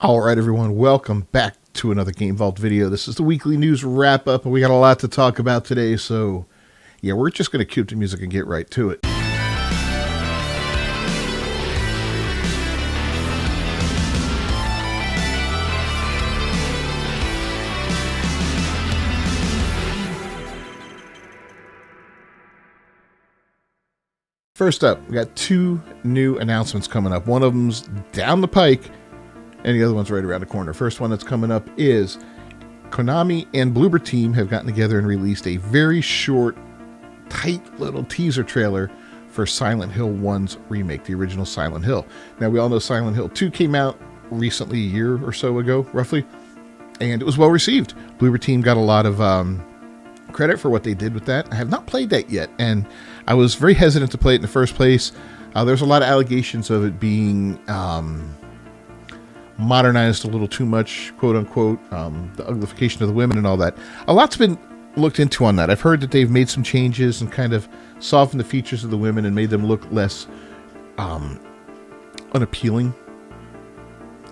All right, everyone, welcome back to another Game Vault video. This is the weekly news wrap up, and we got a lot to talk about today. So, yeah, we're just going to cue up the music and get right to it. First up, we got two new announcements coming up. One of them's down the pike, and the other one's right around the corner. First one that's coming up is Knami and Bloober team have gotten together and released a very short, tight little teaser trailer for Silent Hill 1's remake, the original Silent Hill. Now, we all know Silent Hill 2 came out recently, a year or so ago, roughly, and it was well received. Bloober team got a lot of credit for what they did with that. I have not played that yet, and I was very hesitant to play it in the first place. There's a lot of allegations of it being modernized a little too much, quote unquote, the uglification of the women and all that. A lot's been looked into on that. I've heard that they've made some changes and kind of softened the features of the women and made them look less unappealing.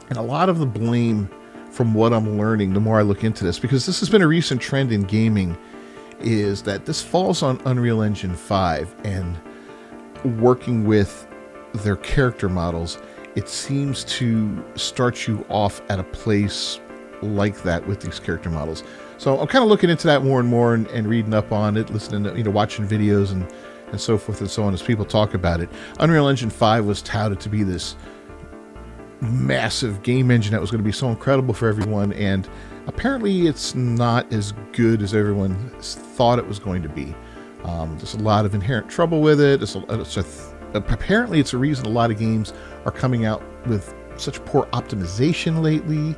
And a lot of the blame, from what I'm learning, the more I look into this, because this has been a recent trend in gaming, is that this falls on Unreal Engine 5, and working with their character models, it seems to start you off at a place like that with these character models. So I'm kind of looking into that more and more, and reading up on it, listening to, watching videos and so forth and so on as people talk about it. Unreal Engine 5 was touted to be this massive game engine that was going to be so incredible for everyone, and apparently it's not as good as everyone thought it was going to be. There's a lot of inherent trouble with it. Apparently it's a reason a lot of games are coming out with such poor optimization lately.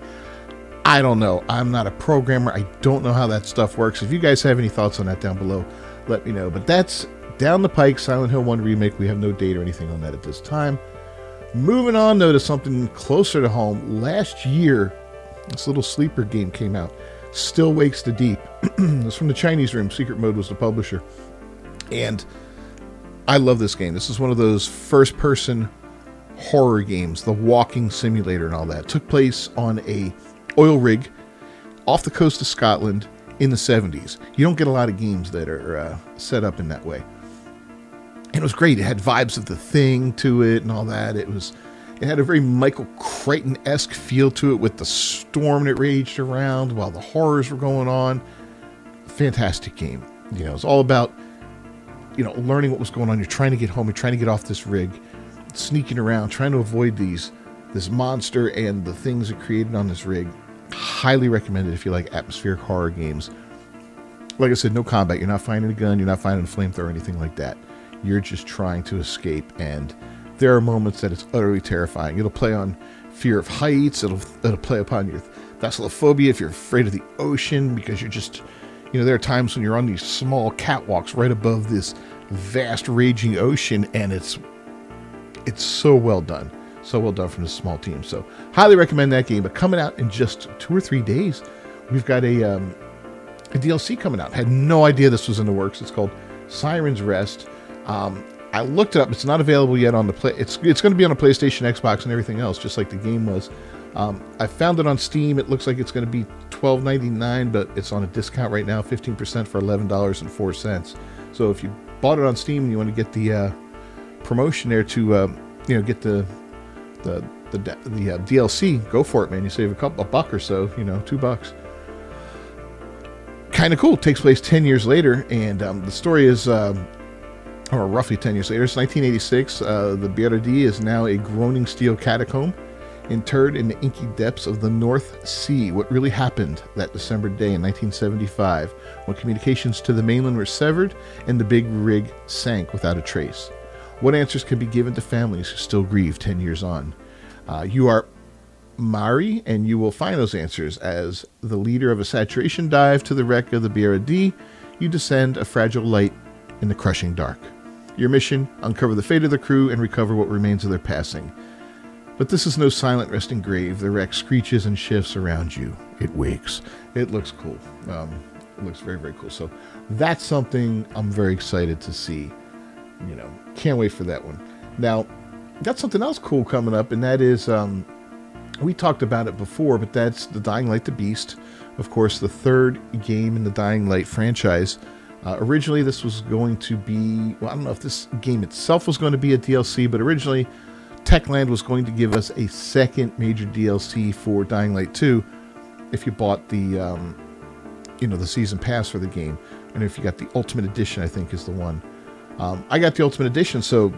I don't know. I'm not a programmer. I don't know how that stuff works. If you guys have any thoughts on that down below, let me know. But that's down the pike, Silent Hill 1 Remake. We have no date or anything on that at this time. Moving on, though, to something closer to home. Last year, this little sleeper game came out, Still Wakes the Deep. It's from the Chinese Room. Secret Mode was the publisher. And I love this game. This is one of those first-person horror games, the walking simulator and all that. It took place on a oil rig off the coast of Scotland in the 70s. You don't get a lot of games that are set up in that way. And it was great. It had vibes of The Thing to it and all that. It had a very Michael Crichton-esque feel to it with the storm that raged around while the horrors were going on. Fantastic game. It's all about, learning what was going on. You're trying to get home. You're trying to get off this rig, sneaking around, trying to avoid this monster and the things it created on this rig. Highly recommended if you like atmospheric horror games. Like I said, no combat. You're not finding a gun. You're not finding a flamethrower or anything like that. You're just trying to escape, and there are moments that it's utterly terrifying. It'll play on fear of heights. It'll play upon your thalassophobia if you're afraid of the ocean, because you're just, there are times when you're on these small catwalks right above this vast raging ocean, and it's so well done. So well done from this small team. So highly recommend that game. But coming out in just 2 or 3 days, we've got a DLC coming out. Had no idea this was in the works. It's called Siren's Rest. I looked it up. It's not available yet on the play. It's going to be on a PlayStation, Xbox, and everything else, just like the game was. I found it on Steam. It looks like it's going to be $12.99, but it's on a discount right now, 15% for $11.04. So if you bought it on Steam and you want to get the promotion there to get the DLC, go for it, man. You save a buck or so, $2. Kind of cool. It takes place 10 years later, and the story is. Or roughly 10 years later. It's 1986. The BRD is now a groaning steel catacomb, interred in the inky depths of the North Sea. What really happened that December day in 1975, when communications to the mainland were severed and the big rig sank without a trace? What answers can be given to families who still grieve 10 years on? You are Mari, and you will find those answers as the leader of a saturation dive to the wreck of the BRD. You descend a fragile light in the crushing dark. Your mission, uncover the fate of the crew and recover what remains of their passing. But this is no silent resting grave. The wreck screeches and shifts around you. It wakes. It looks cool. It looks very, very cool. So that's something I'm very excited to see. Can't wait for that one. Now, got something else cool coming up, and that is We talked about it before, but that's the Dying Light the Beast. Of course, the third game in the Dying Light franchise. Originally, this was going to be... Well, I don't know if this game itself was going to be a DLC, but originally, Techland was going to give us a second major DLC for Dying Light 2 if you bought the, the season pass for the game. And if you got the Ultimate Edition, I think is the one. I got the Ultimate Edition, so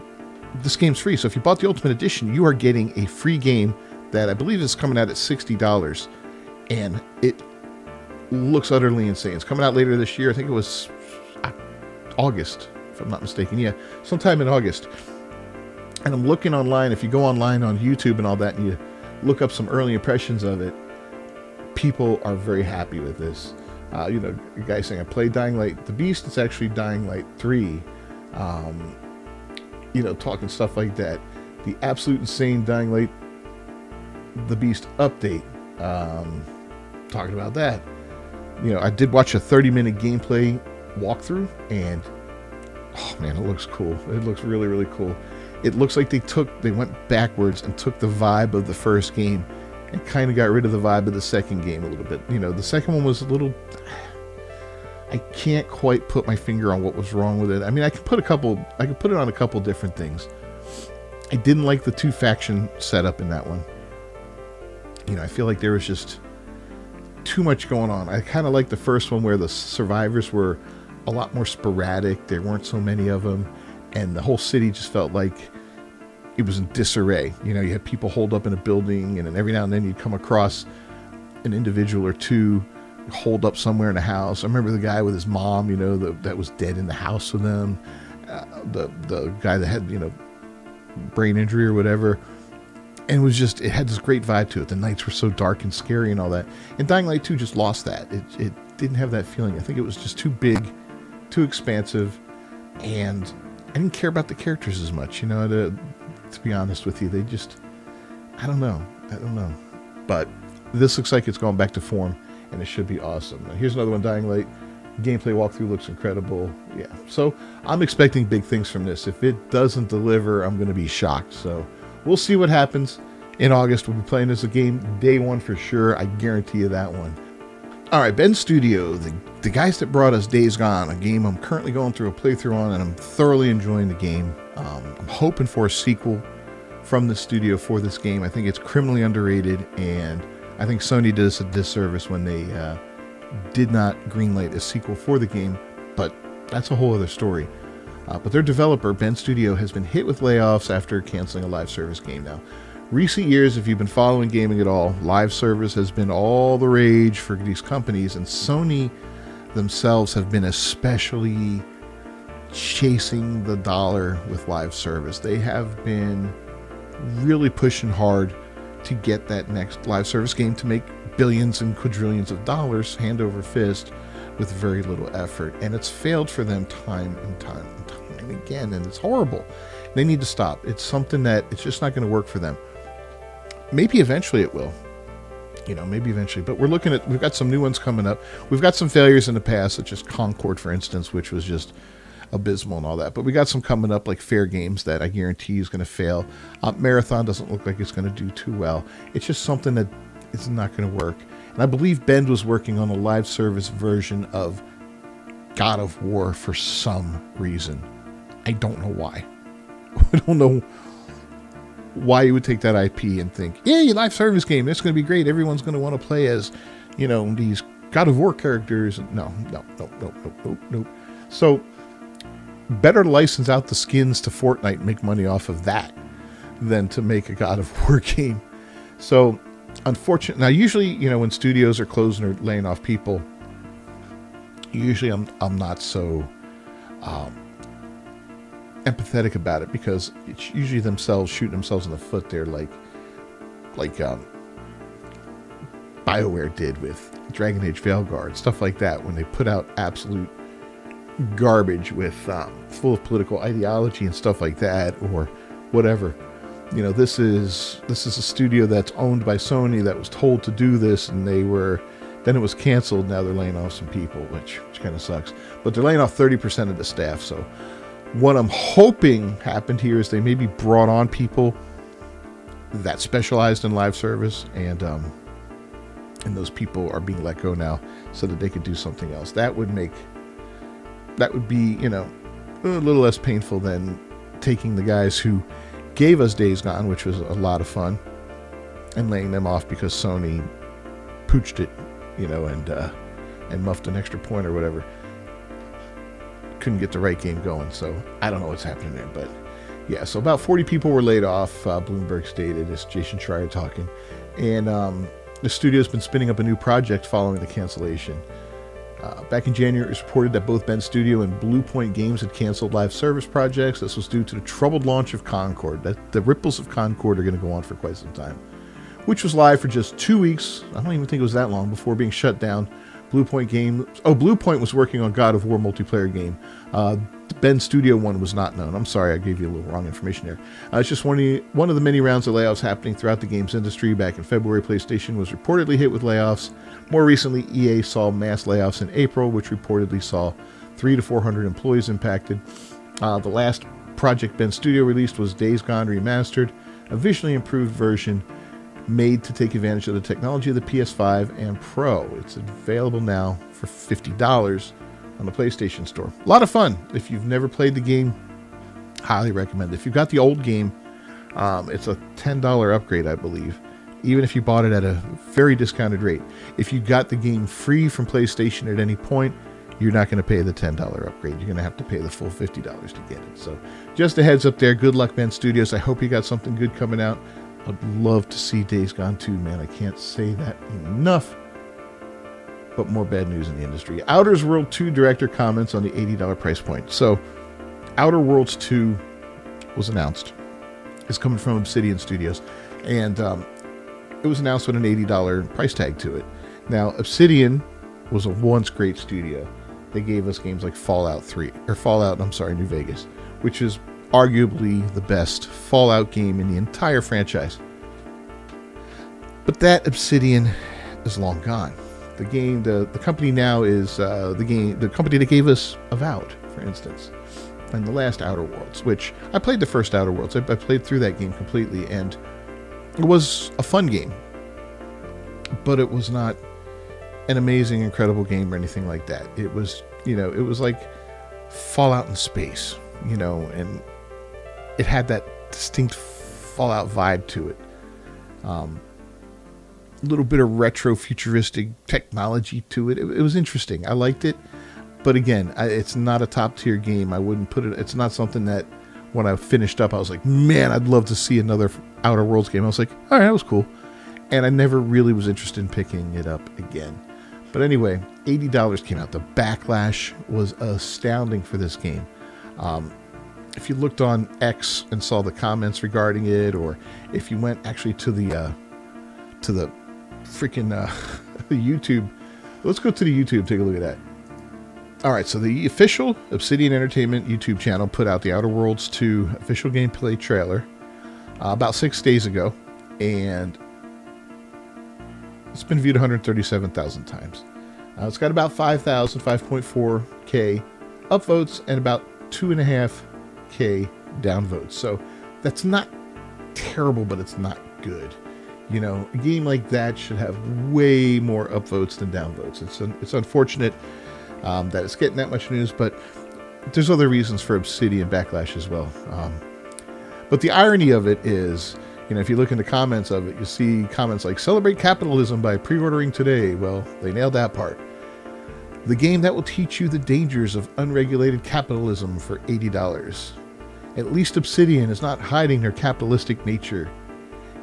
this game's free. So if you bought the Ultimate Edition, you are getting a free game that I believe is coming out at $60. And it looks utterly insane. It's coming out later this year. I think it was August, if I'm not mistaken. Yeah, sometime in August. And I'm looking online. If you go online on YouTube and all that, and you look up some early impressions of it, people are very happy with this. You guys saying, I played Dying Light the Beast. It's actually Dying Light 3. Talking stuff like that. The absolute insane Dying Light the Beast update. Talking about that. I did watch a 30-minute gameplay walkthrough, and oh man, it looks cool. It looks really, really cool. It looks like they went backwards and took the vibe of the first game and kind of got rid of the vibe of the second game a little bit. The second one was a little... I can't quite put my finger on what was wrong with it. I mean, I could put it on a couple different things. I didn't like the two faction setup in that one. I feel like there was just too much going on. I kind of like the first one where the survivors were a lot more sporadic. There weren't so many of them, and the whole city just felt like it was in disarray. You had people holed up in a building, and then every now and then you'd come across an individual or two holed up somewhere in a house. I remember the guy with his mom, that was dead in the house with them. The guy that had, brain injury or whatever. And it had this great vibe to it. The nights were so dark and scary and all that. And Dying Light 2 just lost that. It didn't have that feeling. I think it was just too big, too expansive, and I didn't care about the characters as much, to be honest with you. They just, I don't know. But this looks like it's going back to form, and it should be awesome. Now, here's another one, Dying Light. Gameplay walkthrough looks incredible. Yeah, so I'm expecting big things from this. If it doesn't deliver, I'm going to be shocked. So we'll see what happens in August. We'll be playing this a game day one for sure. I guarantee you that one. All right, Bend Studio, the guys that brought us Days Gone, a game I'm currently going through a playthrough on, and I'm thoroughly enjoying the game. I'm hoping for a sequel from the studio for this game. I think it's criminally underrated, and I think Sony did us a disservice when they did not greenlight a sequel for the game, but that's a whole other story. But their developer, Bend Studio, has been hit with layoffs after canceling a live service game now. Recent years, if you've been following gaming at all, live service has been all the rage for these companies, and Sony themselves have been especially chasing the dollar with live service. They have been really pushing hard to get that next live service game to make billions and quadrillions of dollars hand over fist with very little effort, and it's failed for them time and time again, and it's horrible. They need to stop. It's something that it's just not going to work for them. Maybe eventually it will, maybe eventually, but we've got some new ones coming up. We've got some failures in the past, such as Concord, for instance, which was just abysmal and all that, but we got some coming up like Fair Games that I guarantee is going to fail. Marathon doesn't look like it's going to do too well. It's just something that is not going to work. And I believe Bend was working on a live service version of God of War for some reason. I don't know why. I don't know why you would take that IP and think, yeah, live service game, it's going to be great. Everyone's going to want to play as, these God of War characters. No. So better license out the skins to Fortnite and make money off of that than to make a God of War game. So unfortunately, now usually, when studios are closing or laying off people, usually I'm not so empathetic about it, because it's usually themselves shooting themselves in the foot there, like BioWare did with Dragon Age Veilguard, stuff like that, when they put out absolute garbage with full of political ideology and stuff like that, or whatever. This is a studio that's owned by Sony that was told to do this, and then it was canceled. Now they're laying off some people, which kind of sucks. But they're laying off 30% of the staff. So what I'm hoping happened here is they maybe brought on people that specialized in live service, and those people are being let go now so that they could do something else. That would be, you know, a little less painful than taking the guys who gave us Days Gone, which was a lot of fun, and laying them off because Sony pooched it, you know, and muffed an extra point or whatever. Couldn't get the right game going, so I don't know what's happening there, but yeah, so about 40 people were laid off, Bloomberg stated. It's Jason Schreier talking, and the studio's been spinning up a new project following the cancellation. Back in January, it was reported that both Bend Studio and Blue Point Games had canceled live service projects. This was due to the troubled launch of Concord. The ripples of Concord are going to go on for quite some time, which was live for just 2 weeks. I don't even think it was that long before being shut down. Blue Point was working on God of War multiplayer game. The Bend Studio one was not known. I'm sorry, I gave you a little wrong information there. It's just one of the many rounds of layoffs happening throughout the games industry. Back in February, PlayStation was reportedly hit with layoffs. More recently, EA saw mass layoffs in April, which reportedly saw 300 to 400 employees impacted. The last project Bend Studio released was Days Gone Remastered, a visually improved version made to take advantage of the technology of the PS5 and Pro. It's available now for $50 on the PlayStation Store. A lot of fun. If you've never played the game, highly recommend it. If you've got the old game, it's a $10 upgrade, I believe, even if you bought it at a very discounted rate. If you got the game free from PlayStation at any point, you're not going to pay the $10 upgrade. You're going to have to pay the full $50 to get it. So just a heads up there. Good luck, Bend Studios. I hope you got something good coming out. I'd love to see Days Gone 2, man. I can't say that enough. But more bad news in the industry. Outer Worlds 2 director comments on the $80 price point. So, Outer Worlds 2 was announced. It's coming from Obsidian Studios. And it was announced with an $80 price tag to it. Now, Obsidian was a once great studio. They gave us games like New Vegas, which is arguably the best Fallout game in the entire franchise. But that Obsidian is long gone. The company now is the company that gave us Avowed, for instance, and the last Outer Worlds, which I played the first Outer Worlds. I played through that game completely, and it was a fun game, but it was not an amazing, incredible game or anything like that. It was, it was like Fallout in space, and it had that distinct Fallout vibe to it. A little bit of retro futuristic technology to it. It was interesting. I liked it. But again, it's not a top tier game. I wouldn't put it, it's not something that when I finished up, I was like, man, I'd love to see another Outer Worlds game. I was like, all right, that was cool. And I never really was interested in picking it up again. But anyway, $80 came out. The backlash was astounding for this game. If you looked on X and saw the comments regarding it, or if you went actually to the freaking YouTube, let's go to the YouTube, take a look at that. All right, so the official Obsidian Entertainment YouTube channel put out the Outer Worlds 2 official gameplay trailer about 6 days ago, and it's been viewed 137,000 times. It's got about 5.4K upvotes and about 2.5K downvotes. So that's not terrible, but it's not good. A game like that should have way more upvotes than downvotes. It's unfortunate that it's getting that much news, but there's other reasons for Obsidian backlash as well. But the irony of it is, if you look in the comments of it, you see comments like, celebrate capitalism by pre-ordering today. Well, they nailed that part. The game that will teach you the dangers of unregulated capitalism for $80. At least Obsidian is not hiding their capitalistic nature.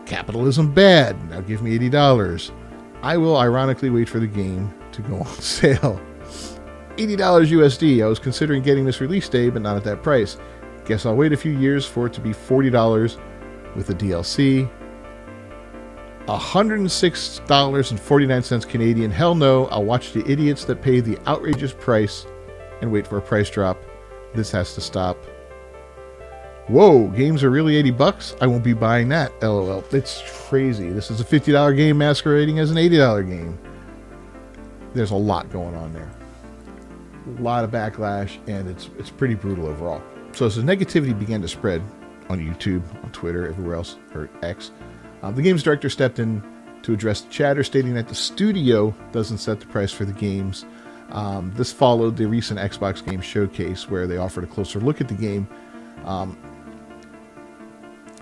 Capitalism bad. Now give me $80. I will ironically wait for the game to go on sale. $80 USD. I was considering getting this release day, but not at that price. Guess I'll wait a few years for it to be $40 with the DLC. $106.49 Canadian. Hell no, I'll watch the idiots that pay the outrageous price and wait for a price drop. This has to stop. Whoa, games are really $80? I won't be buying that. LOL. It's crazy. This is a $50 game masquerading as an $80 game. There's a lot going on there. A lot of backlash, and it's pretty brutal overall. So as the negativity began to spread on YouTube, on Twitter, everywhere else, or X, The games director stepped in to address the chatter, stating that the studio doesn't set the price for the games. This followed the recent Xbox Game Showcase, where they offered a closer look at the game.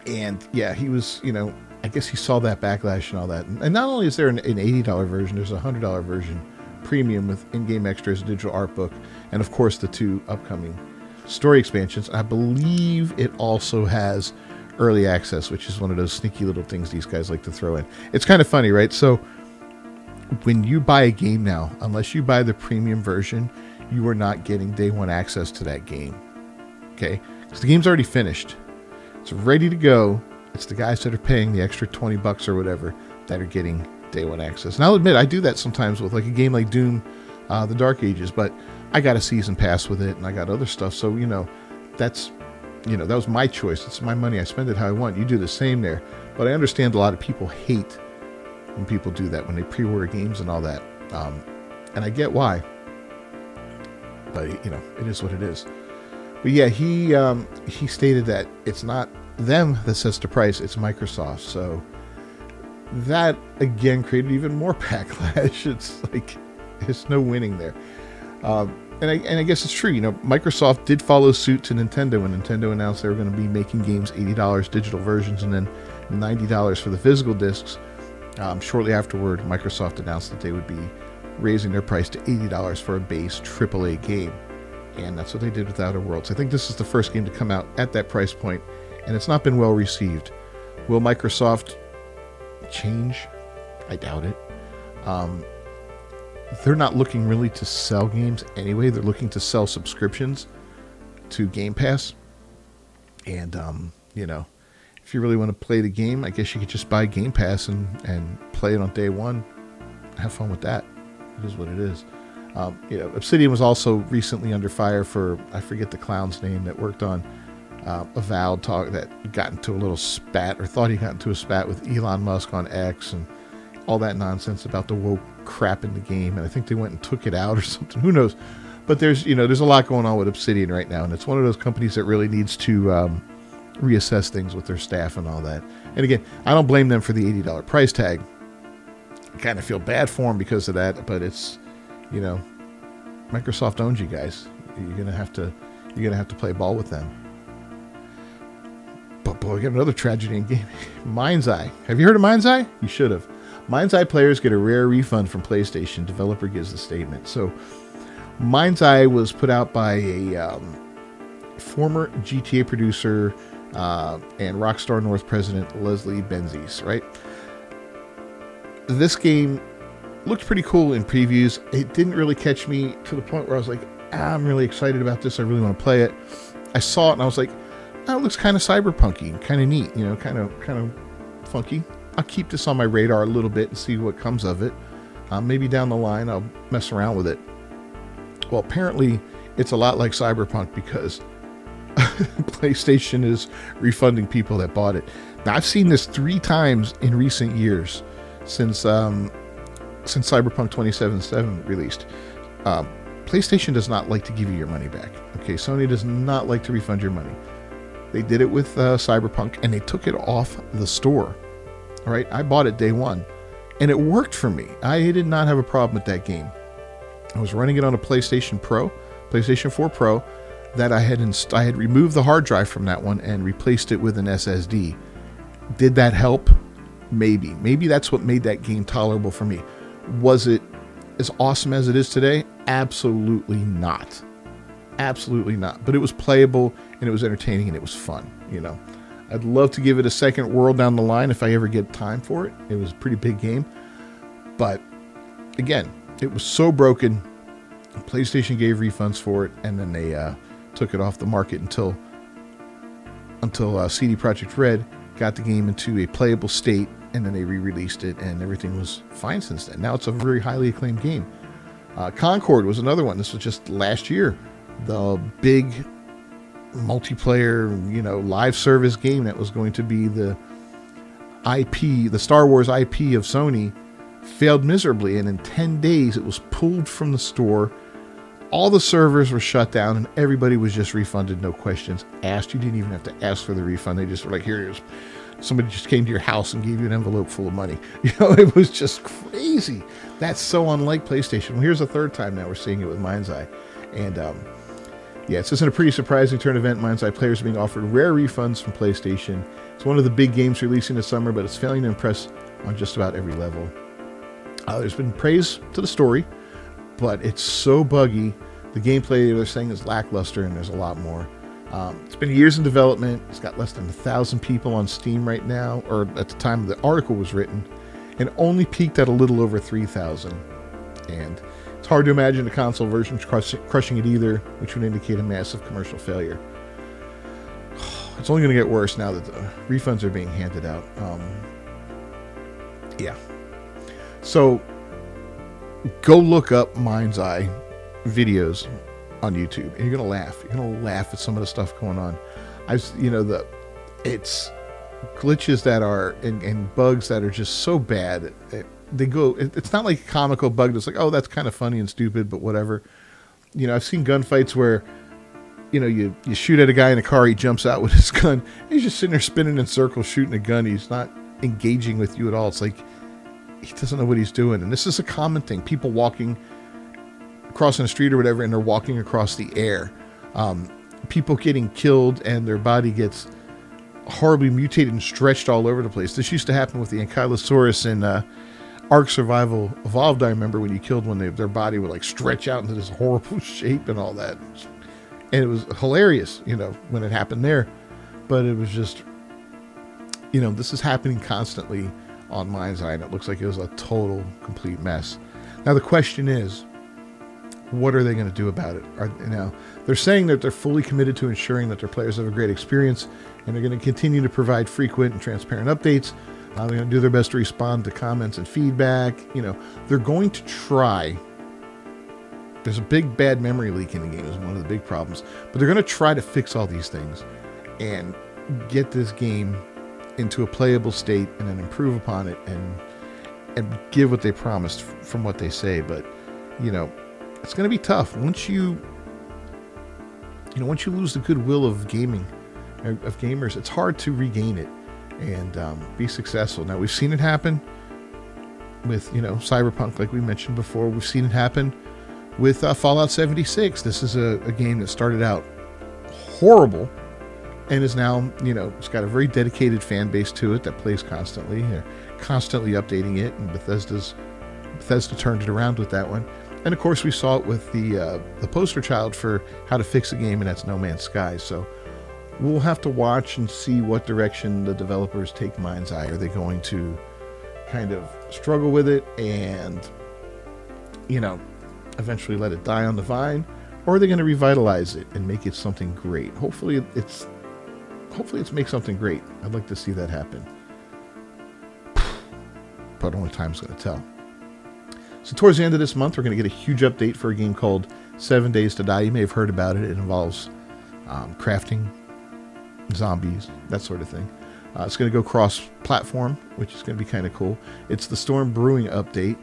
And yeah, he was, I guess he saw that backlash and all that. And not only is there an $80 version, there's a $100 version premium with in-game extras, a digital art book, and of course the 2 upcoming story expansions. I believe it also has early access, which is one of those sneaky little things these guys like to throw in. It's kind of funny, right? So when you buy a game now, unless you buy the premium version, you are not getting day one access to that game. Okay? Because the game's already finished. It's ready to go. It's the guys that are paying the extra $20 or whatever that are getting day one access. And I'll admit, I do that sometimes with like a game like Doom, The Dark Ages, but I got a season pass with it and I got other stuff. So, that was my choice. It's my money. I spend it how I want. You do the same there. But I understand a lot of people hate when people do that, when they pre-order games and all that. And I get why. But, it is what it is. But yeah, he stated that it's not them that sets the price, it's Microsoft. So that, again, created even more backlash. It's like, there's no winning there. And I guess it's true. Microsoft did follow suit to Nintendo when Nintendo announced they were going to be making games $80 digital versions and then $90 for the physical discs. Shortly afterward, Microsoft announced that they would be raising their price to $80 for a base AAA game. And that's what they did with Outer Worlds. I think this is the first game to come out at that price point, and it's not been well received. Will Microsoft change? I doubt it. They're not looking really to sell games anyway. They're looking to sell subscriptions to Game Pass. And, if you really want to play the game, I guess you could just buy Game Pass and play it on day one. Have fun with that. It is what it is. Obsidian was also recently under fire for, I forget the clown's name, that worked on Avowed talk, that got into a little spat, or thought he got into a spat with Elon Musk on X and all that nonsense about the woke crap in the game. And I think they went and took it out or something. Who knows? But there's a lot going on with Obsidian right now. And it's one of those companies that really needs to reassess things with their staff and all that. And again, I don't blame them for the $80 price tag. I kind of feel bad for them because of that, but it's, Microsoft owns you guys. You're gonna have to play ball with them. But boy, we got another tragedy in game. Mindeye. Have you heard of Mindeye? You should have. Mindeye players get a rare refund from PlayStation. Developer gives the statement. So, Mindeye was put out by a former GTA producer and Rockstar North president Leslie Benzies. Right. This game looked pretty cool in previews. It didn't really catch me to the point where I was like, I'm really excited about this. I really want to play it. I saw it and I was like, it looks kind of cyberpunky, kind of neat, kind of funky. I'll keep this on my radar a little bit and see what comes of it. Maybe down the line I'll mess around with it. Well, apparently it's a lot like Cyberpunk because PlayStation is refunding people that bought it. Now, I've seen this 3 times in recent years since Cyberpunk 2077 released. PlayStation does not like to give you your money back. Okay, Sony does not like to refund your money. They did it with Cyberpunk, and they took it off the store. All right, I bought it day one, and it worked for me. I did not have a problem with that game. I was running it on a PlayStation 4 Pro, that I had removed the hard drive from that one and replaced it with an SSD. Did that help? Maybe. Maybe that's what made that game tolerable for me. Was it as awesome as it is today? Absolutely not. Absolutely not. But it was playable, and it was entertaining, and it was fun. I'd love to give it a second whirl down the line if I ever get time for it. It was a pretty big game. But again, it was so broken. PlayStation gave refunds for it, and then they took it off the market until CD Projekt Red got the game into a playable state, and then they re-released it, and everything was fine since then. Now it's a very highly acclaimed game. Concord was another one. This was just last year. The big multiplayer, live service game that was going to be the IP, the Star Wars IP of Sony, failed miserably, and in 10 days it was pulled from the store. All the servers were shut down, and everybody was just refunded, no questions asked. You didn't even have to ask for the refund. They just were like, here it is. somebody just came to your house and gave you an envelope full of money. It was just crazy. That's so unlike PlayStation. Well, here's the third time now we're seeing it with Mindeye. And yeah, it's just in a pretty surprising turn event. Mindeye players are being offered rare refunds from PlayStation. It's one of the big games releasing this summer, but it's failing to impress on just about every level. There's been praise to the story, but it's so buggy. The gameplay they're saying is lackluster, and there's a lot more. It's been years in development. It's got less than 1,000 people on Steam right now, or at the time the article was written, and only peaked at a little over 3,000. And it's hard to imagine a console version crushing it either, which would indicate a massive commercial failure. It's only going to get worse now that the refunds are being handed out. Yeah. So go look up Mindeye videos on YouTube, and you're gonna laugh. You're gonna laugh at some of the stuff going on. It's glitches that are and bugs that are just so bad. It's not like a comical bug that's like, oh, that's kind of funny and stupid, but whatever. I've seen gunfights where you shoot at a guy in a car, he jumps out with his gun, and he's just sitting there spinning in circles shooting a gun. He's not engaging with you at all. It's like he doesn't know what he's doing. And this is a common thing. People crossing the street or whatever, and they're walking across the air. People getting killed and their body gets horribly mutated and stretched all over the place. This used to happen with the Ankylosaurus in Ark Survival Evolved. I remember when you killed one, their body would like stretch out into this horrible shape and all that. And it was hilarious, when it happened there. But it was just, this is happening constantly on Mindeye, and it looks like it was a total, complete mess. Now the question is, what are they going to do about it? They're saying that they're fully committed to ensuring that their players have a great experience, and they're going to continue to provide frequent and transparent updates. They're going to do their best to respond to comments and feedback. They're going to try. There's a big bad memory leak in the game is one of the big problems, but they're going to try to fix all these things and get this game into a playable state and then improve upon it and give what they promised from what they say. But it's going to be tough once you lose the goodwill of gamers. It's hard to regain it and be successful. Now we've seen it happen with Cyberpunk, like we mentioned before. We've seen it happen with Fallout 76. This is a game that started out horrible and is now, it's got a very dedicated fan base to it that plays constantly. They're constantly updating it, and Bethesda turned it around with that one. And of course, we saw it with the poster child for how to fix a game, and that's No Man's Sky. So we'll have to watch and see what direction the developers take Mindeye. Are they going to kind of struggle with it and, eventually let it die on the vine, or are they going to revitalize it and make it something great? Hopefully it's make something great. I'd like to see that happen, but only time's going to tell. So towards the end of this month, we're going to get a huge update for a game called 7 Days to Die. You may have heard about it. It involves crafting, zombies, that sort of thing. It's going to go cross-platform, which is going to be kind of cool. It's the Storm Brewing update,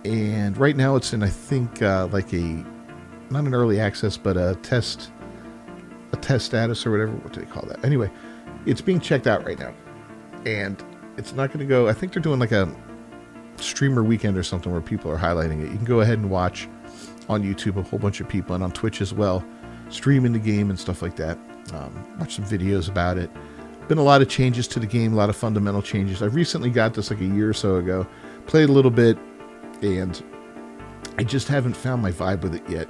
and right now it's in, I think, like not an early access, but a test status or whatever. What do they call that? Anyway, it's being checked out right now, and it's not going to go. I think they're doing like a streamer weekend or something where people are highlighting it. You can go ahead and watch on YouTube a whole bunch of people, and on Twitch as well, streaming the game and stuff like that. Watch some videos about it. Been a lot of changes to the game, a lot of fundamental changes. I recently got this like a year or so ago, played a little bit, and I just haven't found my vibe with it yet.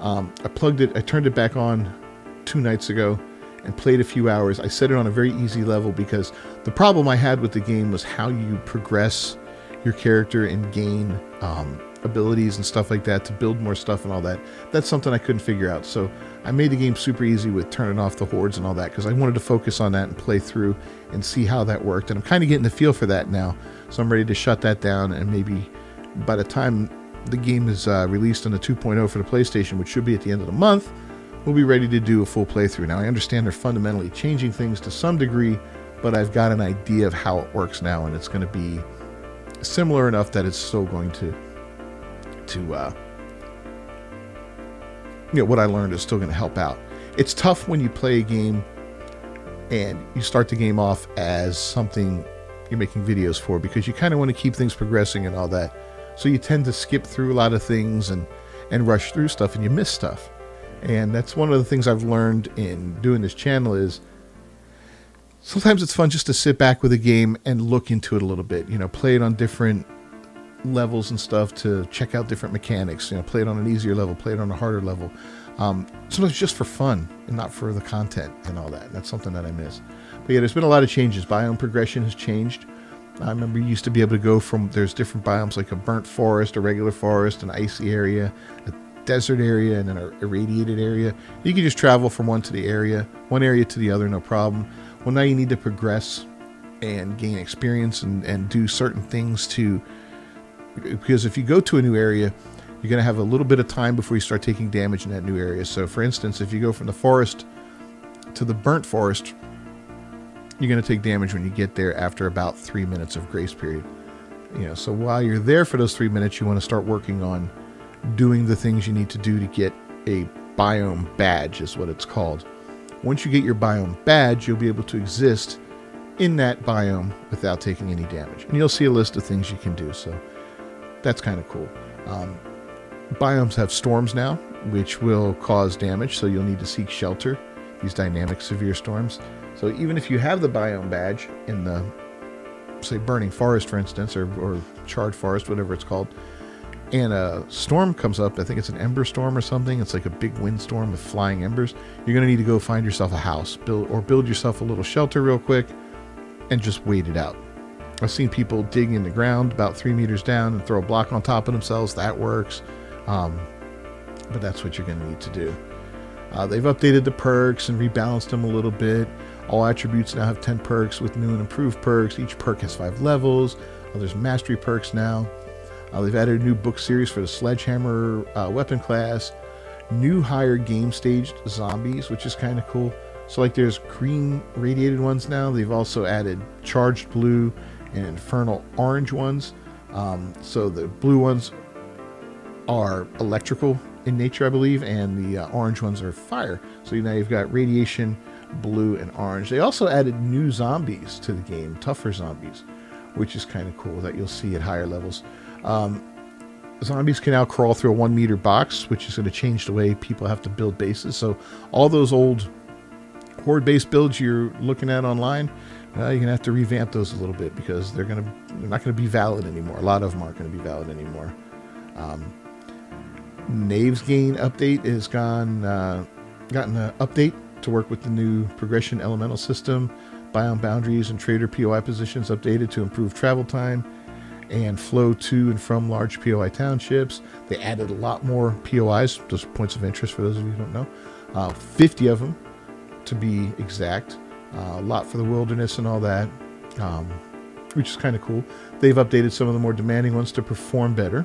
I turned it back on 2 nights ago and played a few hours. I set it on a very easy level because the problem I had with the game was how you progress your character and gain abilities and stuff like that to build more stuff and all that. That's something I couldn't figure out. So I made the game super easy with turning off the hordes and all that because I wanted to focus on that and play through and see how that worked. And I'm kind of getting the feel for that now. So I'm ready to shut that down, and maybe by the time the game is released on the 2.0 for the PlayStation, which should be at the end of the month, we'll be ready to do a full playthrough. Now, I understand they're fundamentally changing things to some degree, but I've got an idea of how it works now, and it's going to be similar enough that it's still going to what I learned is still going to help out. It's tough when you play a game and you start the game off as something you're making videos for, because you kind of want to keep things progressing and all that. So you tend to skip through a lot of things and rush through stuff, and you miss stuff. And that's one of the things I've learned in doing this channel is sometimes it's fun just to sit back with a game and look into it a little bit, play it on different levels and stuff to check out different mechanics, play it on an easier level, play it on a harder level. Sometimes just for fun and not for the content and all that. And that's something that I miss. But yeah, there's been a lot of changes. Biome progression has changed. I remember you used to be able to go from, there's different biomes like a burnt forest, a regular forest, an icy area, a desert area, and then an irradiated area. You can just travel from one area to the other, no problem. Well, now you need to progress and gain experience and do certain things because if you go to a new area, you're going to have a little bit of time before you start taking damage in that new area. So for instance, if you go from the forest to the burnt forest, you're going to take damage when you get there after about 3 minutes of grace period. So while you're there for those 3 minutes, you want to start working on doing the things you need to do to get a biome badge, is what it's called. Once you get your biome badge, you'll be able to exist in that biome without taking any damage. And you'll see a list of things you can do. So that's kind of cool. Biomes have storms now, which will cause damage, so you'll need to seek shelter, these dynamic severe storms. So even if you have the biome badge in the, say, burning forest, for instance, or charred forest, whatever it's called, and a storm comes up, I think it's an ember storm or something, it's like a big windstorm with flying embers, you're going to need to go find yourself a house, build yourself a little shelter real quick, and just wait it out. I've seen people dig in the ground about 3 meters down and throw a block on top of themselves. That works. But that's what you're going to need to do. They've updated the perks and rebalanced them a little bit. All attributes now have 10 perks with new and improved perks. Each perk has 5 levels. There's mastery perks now. They've added a new book series for the sledgehammer weapon class. New higher game staged zombies, which is kind of cool. So like there's green radiated ones now. They've also added charged blue and infernal orange ones. So the blue ones are electrical in nature, I believe, and the orange ones are fire. So now you've got radiation, blue, and orange. They also added new zombies to the game, tougher zombies, which is kind of cool that you'll see at higher levels. Zombies can now crawl through a 1 meter box, which is going to change the way people have to build bases. So all those old horde-based builds you're looking at online, you're going to have to revamp those a little bit because they're not going to be valid anymore. A lot of them aren't going to be valid anymore. Knave's Gain update has gotten an update to work with the new progression elemental system. Biome boundaries and trader POI positions updated to improve travel time and flow to and from large POI townships. They added a lot more POIs, those are points of interest for those of you who don't know. 50 of them to be exact. A lot for the wilderness and all that, which is kind of cool. They've updated some of the more demanding ones to perform better.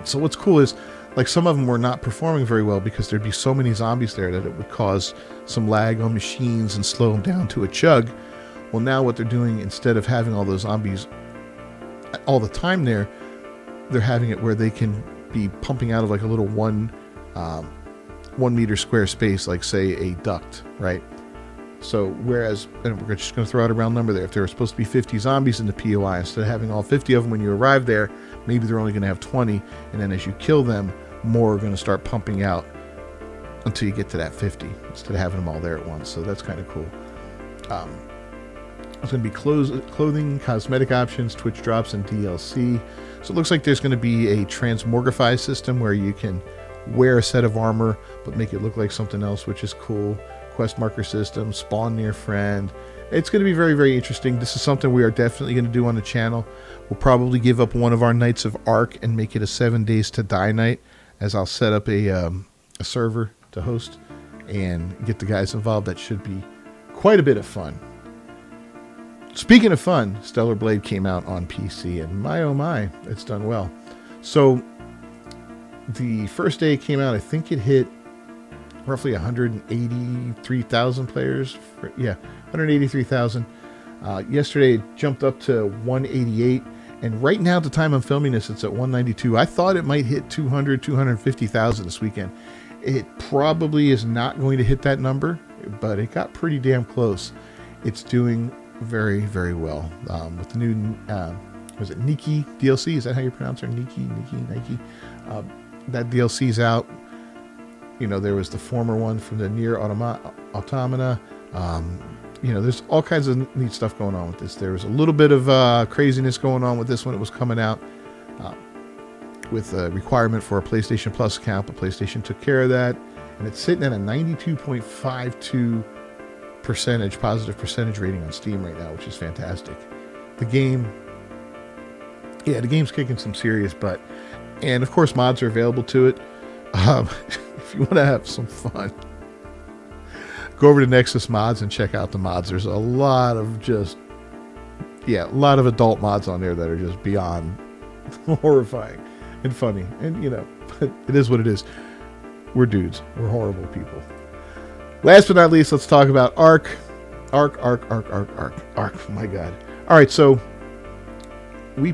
So what's cool is, like, some of them were not performing very well because there'd be so many zombies there that it would cause some lag on machines and slow them down to a chug. Well, now what they're doing, instead of having all those zombies all the time there, they're having it where they can be pumping out of like a little 1 meter square space, like say a duct, right? So whereas, and we're just going to throw out a round number there, if there were supposed to be 50 zombies in the POI, instead of having all 50 of them when you arrive there, maybe they're only going to have 20, and then as you kill them, more are going to start pumping out until you get to that 50, instead of having them all there at once. So that's kind of cool. There's going to be clothing, cosmetic options, Twitch drops, and DLC. So it looks like there's going to be a transmogrify system where you can wear a set of armor but make it look like something else, which is cool. Quest marker system, spawn near friend. It's going to be very, very interesting. This is something we are definitely going to do on the channel. We'll probably give up one of our nights of Ark and make it a 7 days to die night, as I'll set up a server to host and get the guys involved. That should be quite a bit of fun. Speaking of fun, Stellar Blade came out on PC, and my oh my, it's done well. So the first day it came out, I think it hit roughly 183,000 players. 183,000. Yesterday it jumped up to 188, and right now at the time I'm filming this, it's at 192. I thought it might hit 250,000 this weekend. It probably is not going to hit that number. but it got pretty damn close. It's doing very, very well. With the new, was it Niki DLC? Is that how you pronounce her? Niki? That DLC's out. You know, there was the former one from the Nier Automata. You know, there's all kinds of neat stuff going on with this. There was a little bit of craziness going on with this when it was coming out. With a requirement for a PlayStation Plus account, but PlayStation took care of that. And it's sitting at a 92.52% positive percentage rating on Steam right now, which is fantastic. The game's kicking some serious butt. And of course, mods are available to it. If you want to have some fun, go over to Nexus Mods and check out the mods. There's a lot of adult mods on there that are just beyond horrifying and funny. And, you know, it is what it is. We're dudes. We're horrible people. Last but not least, let's talk about Ark. Ark. My God. All right, so we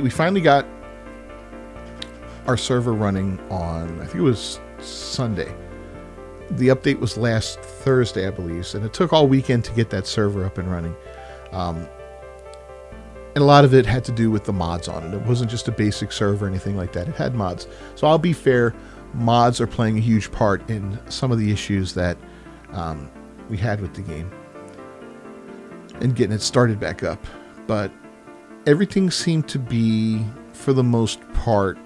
finally got our server running on, I think it was Sunday. The update was last Thursday, I believe, and it took all weekend to get that server up and running. And a lot of it had to do with the mods on it. It wasn't just a basic server or anything like that. It had mods. So I'll be fair, mods are playing a huge part in some of the issues that we had with the game and getting it started back up. But everything seemed to be, for the most part,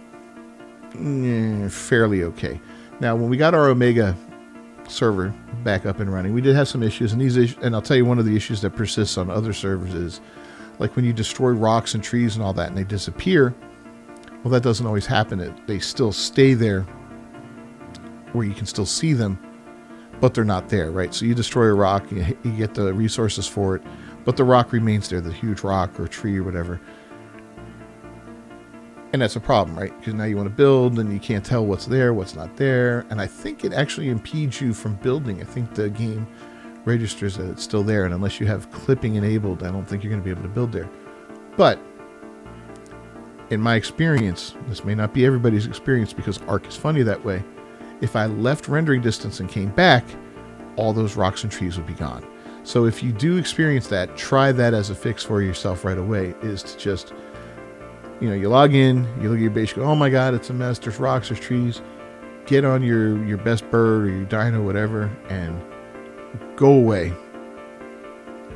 fairly okay. Now, when we got our Omega server back up and running, we did have some issues, and I'll tell you, one of the issues that persists on other servers is, like, when you destroy rocks and trees and all that and they disappear, well, that doesn't always happen. They still stay there where you can still see them, but they're not there, right? So you destroy a rock, you get the resources for it, but the rock remains there, the huge rock or tree or whatever. And that's a problem, right? Because now you want to build and you can't tell what's there, what's not there. And I think it actually impedes you from building. I think the game registers that it's still there, and unless you have clipping enabled, I don't think you're going to be able to build there. But in my experience, this may not be everybody's experience because Ark is funny that way. If I left rendering distance and came back, all those rocks and trees would be gone. So if you do experience that, try that as a fix for yourself right away, is to just, you know, you log in, you look at your base, you go, oh my God, it's a mess, there's rocks, there's trees. Get on your best bird or your dino, whatever, and go away.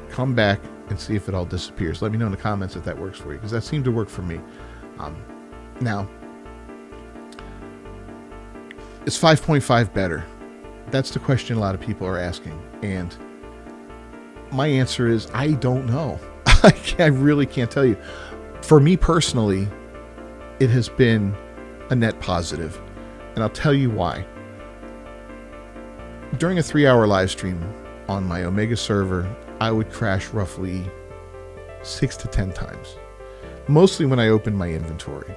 Come back and see if it all disappears. Let me know in the comments if that works for you, because that seemed to work for me. Now, is 5.5 better? That's the question a lot of people are asking. And my answer is, I don't know. I really can't tell you. For me personally, it has been a net positive. And I'll tell you why. During a 3-hour live stream on my Omega server, I would crash roughly 6 to 10 times. Mostly when I opened my inventory.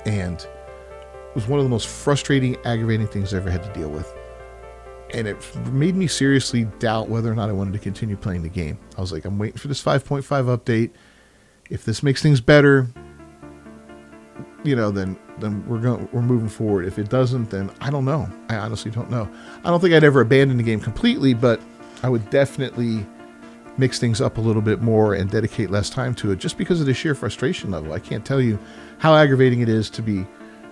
And it was one of the most frustrating, aggravating things I ever had to deal with. And it made me seriously doubt whether or not I wanted to continue playing the game. I was like, I'm waiting for this 5.5 update. If this makes things better, you know, then we're moving forward. If it doesn't, then I don't know. I honestly don't know. I don't think I'd ever abandon the game completely, but I would definitely mix things up a little bit more and dedicate less time to it, just because of the sheer frustration level. I can't tell you how aggravating it is to be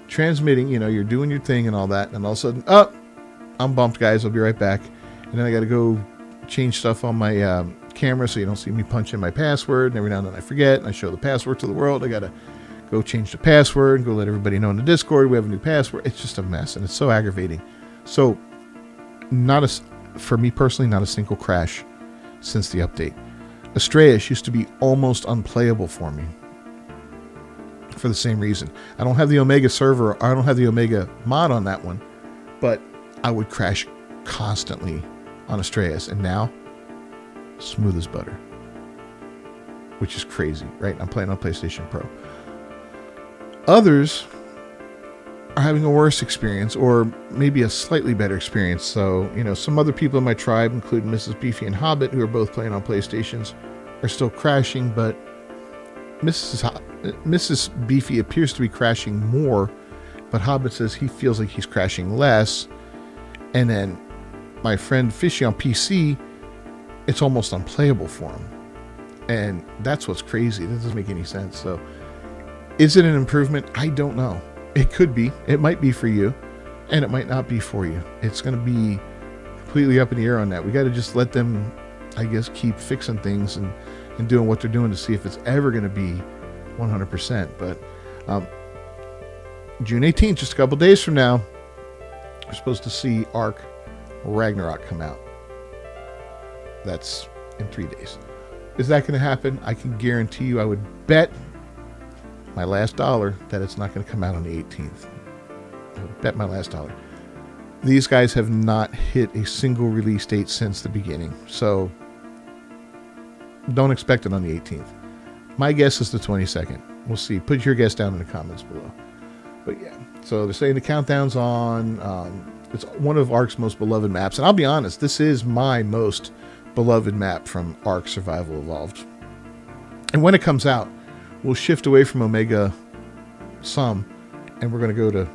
transmitting, you know, you're doing your thing and all that, and all of a sudden, oh, I'm bumped, guys, I'll be right back. And then I got to go change stuff on my camera so you don't see me punch in my password, and every now and then I forget, and I show the password to the world. I got to go change the password and go let everybody know in the Discord we have a new password. It's just a mess, and it's so aggravating. So, for me personally, not a single crash since the update. Astreus used to be almost unplayable for me for the same reason. I don't have the Omega server, I don't have the Omega mod on that one, but I would crash constantly on Astreus, and now, smooth as butter. Which is crazy, right? I'm playing on PlayStation Pro. Others are having a worse experience, or maybe a slightly better experience. So, you know, some other people in my tribe, including Mrs. Beefy and Hobbit, who are both playing on PlayStations, are still crashing, but Mrs. Beefy appears to be crashing more, but Hobbit says he feels like he's crashing less. And then my friend Fishy on PC it's almost unplayable for them. And that's what's crazy. That doesn't make any sense. So is it an improvement? I don't know. It could be. It might be for you, and it might not be for you. It's going to be completely up in the air on that. We got to just let them, I guess, keep fixing things and doing what they're doing to see if it's ever going to be 100%. But June 18th, just a couple days from now, we're supposed to see Ark Ragnarok come out. That's in 3 days. Is that going to happen? I can guarantee you, I would bet my last dollar that it's not going to come out on the 18th. I would bet my last dollar. These guys have not hit a single release date since the beginning. So don't expect it on the 18th. My guess is the 22nd. We'll see. Put your guess down in the comments below. But yeah, so they're saying the countdown's on. It's one of Ark's most beloved maps. And I'll be honest, this is my most beloved map from Ark Survival Evolved. And when it comes out, we'll shift away from Omega some, and we're going to go to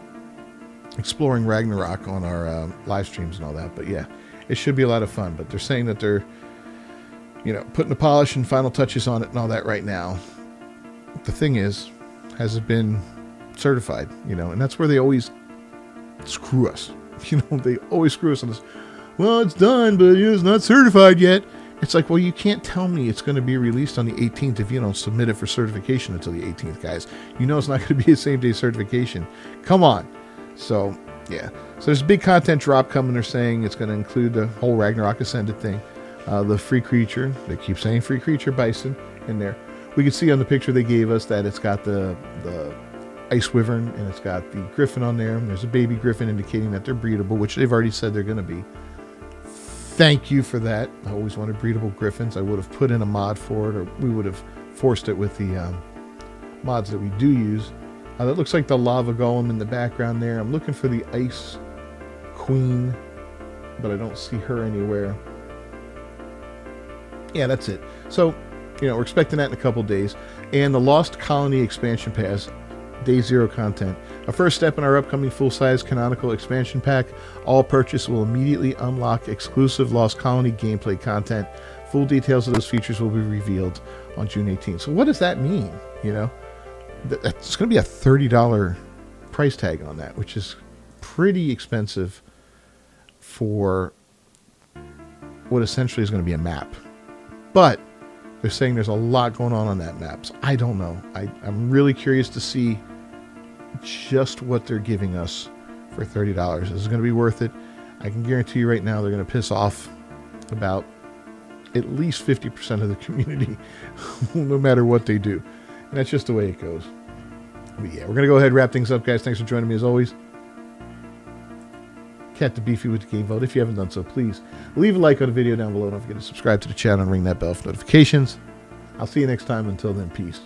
exploring Ragnarok on our live streams and all that. But yeah, it should be a lot of fun. But they're saying that they're, putting the polish and final touches on it and all that right now. The thing is, has it been certified? And that's where they always screw us. They always screw us on this. Well, it's done, but it's not certified yet. It's like, well, you can't tell me it's going to be released on the 18th if you don't submit it for certification until the 18th, guys. It's not going to be a same-day certification. Come on. So, yeah. So there's a big content drop coming. They're saying it's going to include the whole Ragnarok Ascended thing. The free creature. They keep saying free creature bison in there. We can see on the picture they gave us that it's got the ice wyvern and it's got the griffin on there. And there's a baby griffin indicating that they're breedable, which they've already said they're going to be. Thank you for that. I always wanted breedable griffins. I would have put in a mod for it, or we would have forced it with the mods that we do use. That looks like the lava golem in the background there. I'm looking for the ice queen, but I don't see her anywhere. Yeah, that's it. So, we're expecting that in a couple days. And the Lost Colony expansion pass, Day 0 content. A first step in our upcoming full-size canonical expansion pack. All purchase will immediately unlock exclusive Lost Colony gameplay content. Full details of those features will be revealed on June 18th. So what does that mean? It's going to be a $30 price tag on that, which is pretty expensive for what essentially is going to be a map. But they're saying there's a lot going on that map. So I don't know. I'm really curious to see just what they're giving us for $30. This is going to be worth it. I can guarantee you right now they're going to piss off about at least 50% of the community no matter what they do. And that's just the way it goes. But yeah, we're going to go ahead and wrap things up, guys. Thanks for joining me as always. Cat the Beefy with the game vote. If you haven't done so, please leave a like on the video down below. Don't forget to subscribe to the channel and ring that bell for notifications. I'll see you next time. Until then, peace.